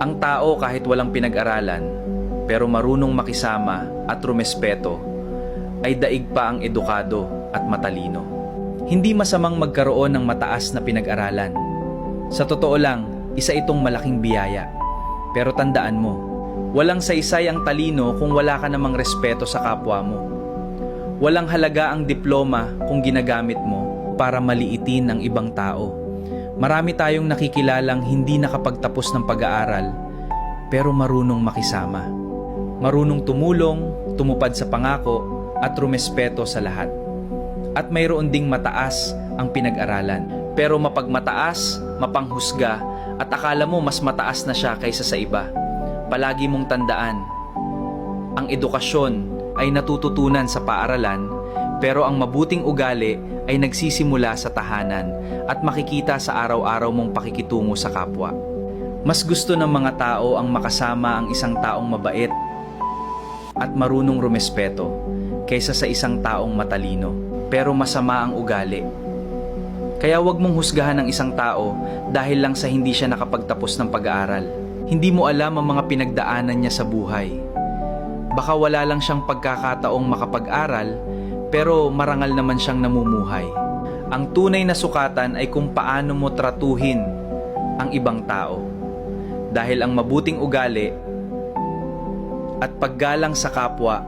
Ang tao kahit walang pinag-aralan, pero marunong makisama at rumespeto, ay daig pa ang edukado at matalino. Hindi masamang magkaroon ng mataas na pinag-aralan. Sa totoo lang, isa itong malaking biyaya. Pero tandaan mo, walang saysay ang talino kung wala ka namang respeto sa kapwa mo. Walang halaga ang diploma kung ginagamit mo para maliitin ang ibang tao. Marami tayong nakikilalang hindi nakapagtapos ng pag-aaral, pero marunong makisama. Marunong tumulong, tumupad sa pangako, at rumespeto sa lahat. At mayroon ding mataas ang pinag-aralan. Pero mapagmataas, mapanghusga, at akala mo mas mataas na siya kaysa sa iba. Palagi mong tandaan, ang edukasyon ay natututunan sa paaralan, pero ang mabuting ugali ay nagsisimula sa tahanan at makikita sa araw-araw mong pakikitungo sa kapwa. Mas gusto ng mga tao ang makasama ang isang taong mabait at marunong rumespeto kaysa sa isang taong matalino pero masama ang ugali. Kaya huwag mong husgahan ang isang tao dahil lang sa hindi siya nakapagtapos ng pag-aaral. Hindi mo alam ang mga pinagdaanan niya sa buhay. Baka wala lang siyang pagkakataong makapag-aral, pero marangal naman siyang namumuhay. Ang tunay na sukatan ay kung paano mo tratuhin ang ibang tao. Dahil ang mabuting ugali at paggalang sa kapwa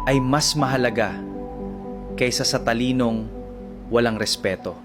ay mas mahalaga kaysa sa talinong walang respeto.